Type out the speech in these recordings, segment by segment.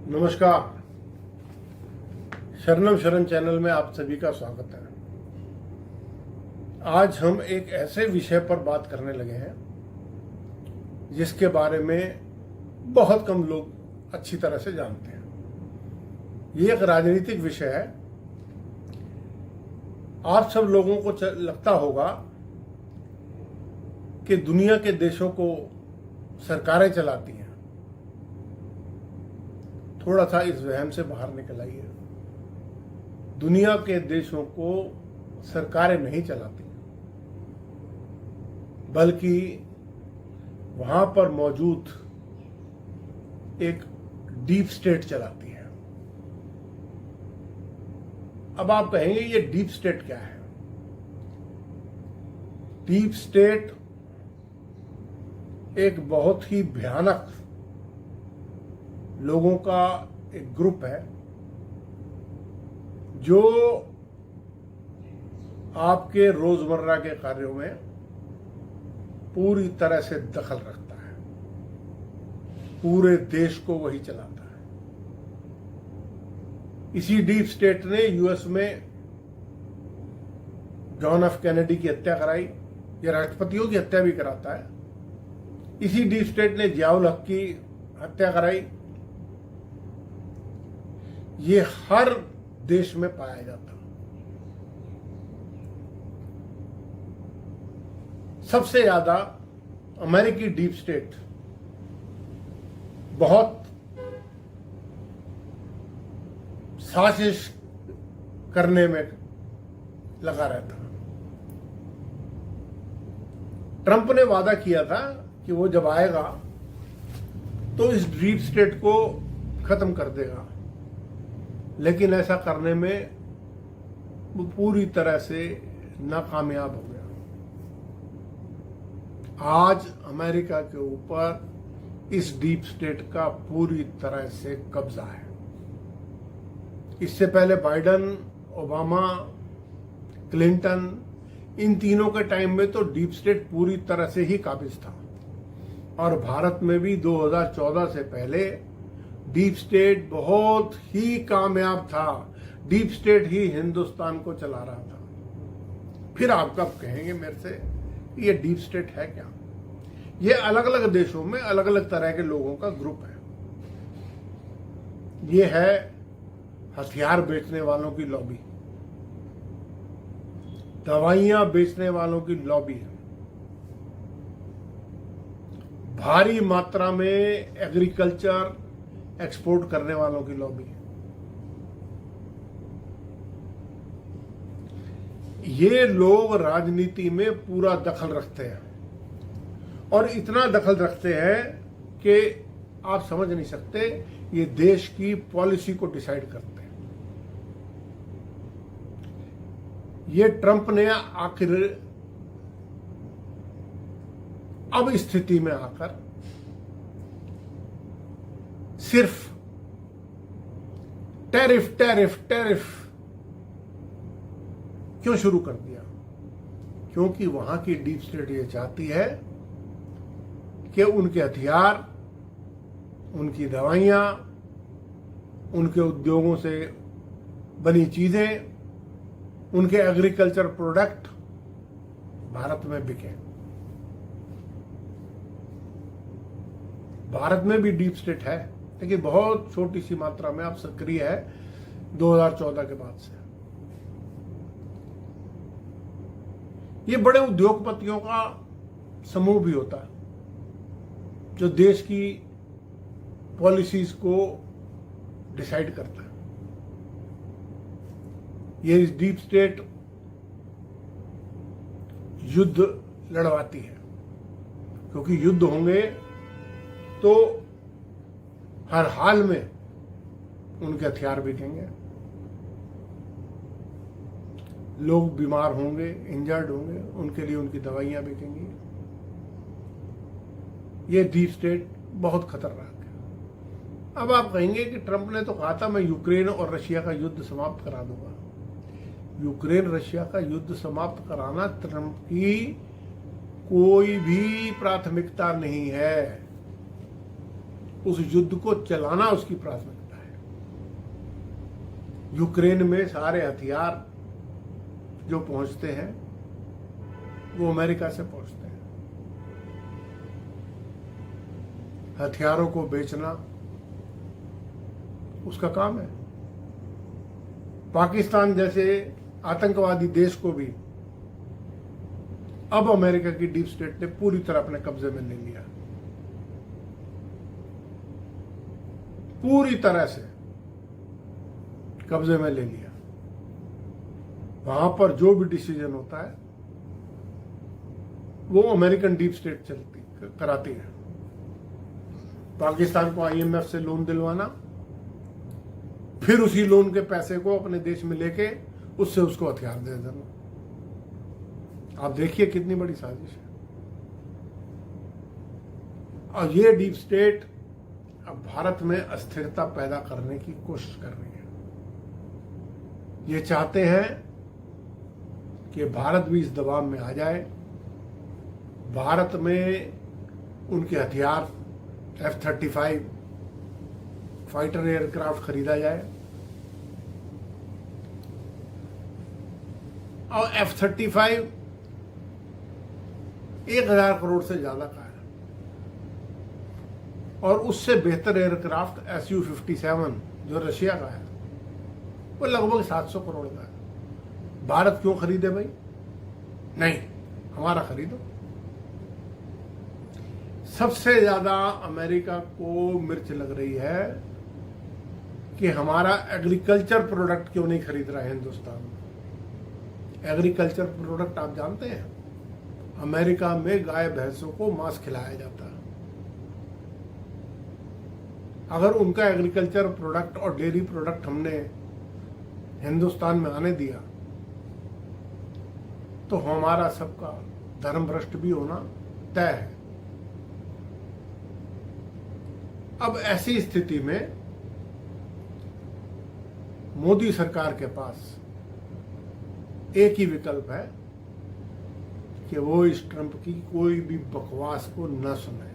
नमस्कार। शरणम शरण चैनल में आप सभी का स्वागत है। आज हम एक ऐसे विषय पर बात करने लगे हैं जिसके बारे में बहुत कम लोग अच्छी तरह से जानते हैं। ये एक राजनीतिक विषय है। आप सब लोगों को लगता होगा कि दुनिया के देशों को सरकारें चलाती हैं। थोड़ा सा इस वहम से बाहर निकल आइए। दुनिया के देशों को सरकारें नहीं चलाती, बल्कि वहां पर मौजूद एक डीप स्टेट चलाती है। अब आप कहेंगे ये डीप स्टेट क्या है? डीप स्टेट एक बहुत ही भयानक लोगों का एक ग्रुप है जो आपके रोजमर्रा के कार्यों में पूरी तरह से दखल रखता है। पूरे देश को वही चलाता है। इसी डीप स्टेट ने यूएस में जॉन एफ कैनेडी की हत्या कराई। यह राष्ट्रपतियों की हत्या भी कराता है। इसी डीप स्टेट ने जियाउल हक की हत्या कराई। ये हर देश में पाया जाता। सबसे ज्यादा अमेरिकी डीप स्टेट बहुत साजिश करने में लगा रहता। ट्रंप ने वादा किया था कि वो जब आएगा तो इस डीप स्टेट को खत्म कर देगा, लेकिन ऐसा करने में वो पूरी तरह से नाकामयाब हो गया। आज अमेरिका के ऊपर इस डीप स्टेट का पूरी तरह से कब्जा है। इससे पहले बाइडन, ओबामा, क्लिंटन, इन तीनों के टाइम में तो डीप स्टेट पूरी तरह से ही काबिज था। और भारत में भी 2014 से पहले डीप स्टेट बहुत ही कामयाब था। डीप स्टेट ही हिंदुस्तान को चला रहा था। फिर आप कब कहेंगे मेरे से ये डीप स्टेट है क्या? ये अलग अलग देशों में अलग अलग तरह के लोगों का ग्रुप है। ये है हथियार बेचने वालों की लॉबी, दवाइयां बेचने वालों की लॉबी है, भारी मात्रा में एग्रीकल्चर एक्सपोर्ट करने वालों की लॉबी है। ये लोग राजनीति में पूरा दखल रखते हैं और इतना दखल रखते हैं कि आप समझ नहीं सकते। ये देश की पॉलिसी को डिसाइड करते हैं। ये ट्रंप ने आखिर अब स्थिति में आकर सिर्फ टैरिफ टैरिफ टैरिफ क्यों शुरू कर दिया? क्योंकि वहां की डीप स्टेट ये चाहती है कि उनके हथियार, उनकी दवाइयां, उनके उद्योगों से बनी चीजें, उनके एग्रीकल्चर प्रोडक्ट भारत में बिके। भारत में भी डीप स्टेट है, लेकिन बहुत छोटी सी मात्रा में अब सक्रिय है 2014 के बाद से। ये बड़े उद्योगपतियों का समूह भी होता है जो देश की पॉलिसीज को डिसाइड करता है। ये इस डीप स्टेट युद्ध लड़वाती है, क्योंकि युद्ध होंगे तो हर हाल में उनके हथियार बिकेंगे, लोग बीमार होंगे, इंजर्ड होंगे, उनके लिए उनकी दवाइयां बिकेंगी। ये डीप स्टेट बहुत खतरनाक है। अब आप कहेंगे कि ट्रंप ने तो कहा था मैं यूक्रेन और रशिया का युद्ध समाप्त करा दूंगा। यूक्रेन रशिया का युद्ध समाप्त कराना ट्रंप की कोई भी प्राथमिकता नहीं है। उस युद्ध को चलाना उसकी प्राथमिकता है। यूक्रेन में सारे हथियार जो पहुंचते हैं वो अमेरिका से पहुंचते हैं। हथियारों को बेचना उसका काम है। पाकिस्तान जैसे आतंकवादी देश को भी अब अमेरिका की डीप स्टेट ने पूरी तरह अपने कब्जे में ले लिया, पूरी तरह से कब्जे में ले लिया। वहां पर जो भी डिसीजन होता है वो अमेरिकन डीप स्टेट कराती है। पाकिस्तान को आईएमएफ से लोन दिलवाना, फिर उसी लोन के पैसे को अपने देश में लेके उससे उसको हथियार दे देना। आप देखिए कितनी बड़ी साजिश है। और ये डीप स्टेट अब भारत में अस्थिरता पैदा करने की कोशिश कर रही है। ये चाहते हैं कि भारत भी इस दबाव में आ जाए, भारत में उनके हथियार F-35 फाइटर एयरक्राफ्ट खरीदा जाए और F-35 1000 करोड़ से ज्यादा का है और उससे बेहतर एयरक्राफ्ट Su-57 जो रशिया का है वो लगभग 700 करोड़ का है। भारत क्यों खरीदे भाई? नहीं, हमारा खरीदो। सबसे ज्यादा अमेरिका को मिर्च लग रही है कि हमारा एग्रीकल्चर प्रोडक्ट क्यों नहीं खरीद रहा है हिंदुस्तान। एग्रीकल्चर प्रोडक्ट आप जानते हैं, अमेरिका में गाय भैंसों को मांस खिलाया जाता है। अगर उनका एग्रीकल्चर प्रोडक्ट और डेयरी प्रोडक्ट हमने हिंदुस्तान में आने दिया तो हमारा सबका धर्म भ्रष्ट भी होना तय है। अब ऐसी स्थिति में मोदी सरकार के पास एक ही विकल्प है कि वो इस ट्रंप की कोई भी बकवास को न सुने,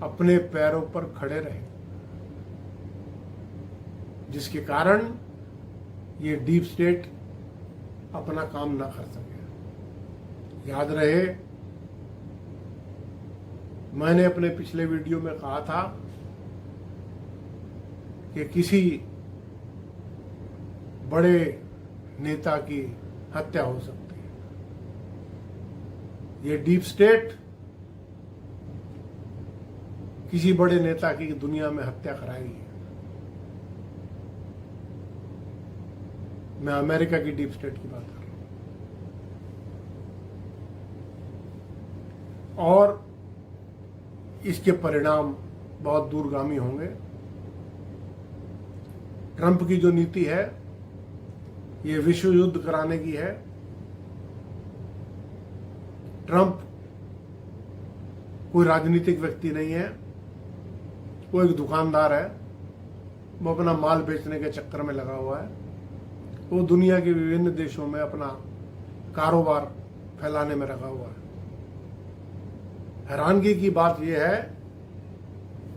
अपने पैरों पर खड़े रहे, जिसके कारण ये डीप स्टेट अपना काम ना कर सके। याद रहे, मैंने अपने पिछले वीडियो में कहा था कि किसी बड़े नेता की हत्या हो सकती है। ये डीप स्टेट किसी बड़े नेता की दुनिया में हत्या कराएगी। मैं अमेरिका की डीप स्टेट की बात कर रहा हूं और इसके परिणाम बहुत दूरगामी होंगे। ट्रंप की जो नीति है ये विश्व युद्ध कराने की है। ट्रंप कोई राजनीतिक व्यक्ति नहीं है, वो एक दुकानदार है। वो अपना माल बेचने के चक्कर में लगा हुआ है। वो दुनिया के विभिन्न देशों में अपना कारोबार फैलाने में लगा हुआ है। हैरानगी की बात यह है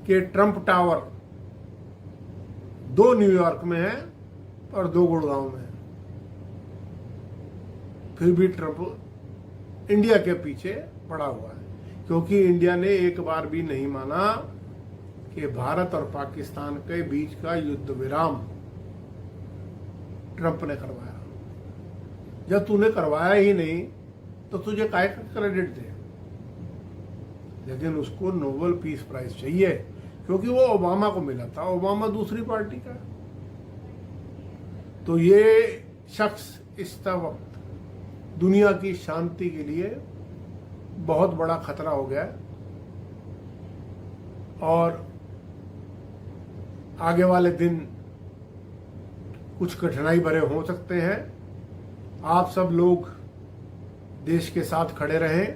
कि ट्रंप टावर 2 न्यूयॉर्क में है और 2 गुड़गांव में है। फिर भी ट्रंप इंडिया के पीछे पड़ा हुआ है, क्योंकि इंडिया ने एक बार भी नहीं माना कि भारत और पाकिस्तान के बीच का युद्ध विराम ट्रंप ने करवाया। जब तूने करवाया ही नहीं तो तुझे काय का क्रेडिट दे। लेकिन उसको नोबेल पीस प्राइज चाहिए, क्योंकि वो ओबामा को मिला था। ओबामा दूसरी पार्टी का। तो ये शख्स इस वक्त दुनिया की शांति के लिए बहुत बड़ा खतरा हो गया है और आगे वाले दिन कुछ कठिनाई भरे हो सकते हैं। आप सब लोग देश के साथ खड़े रहें,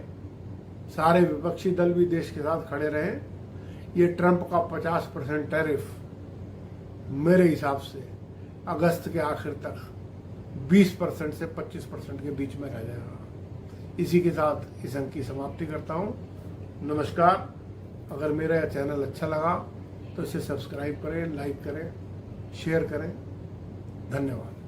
सारे विपक्षी दल भी देश के साथ खड़े रहें। ये ट्रंप का 50% टैरिफ मेरे हिसाब से अगस्त के आखिर तक 20% से 25% के बीच में रह जाएगा। इसी के साथ इस अंक की समाप्ति करता हूँ। नमस्कार। अगर मेरा यह चैनल अच्छा लगा तो इसे सब्सक्राइब करें, लाइक करें शेयर करें। धन्यवाद।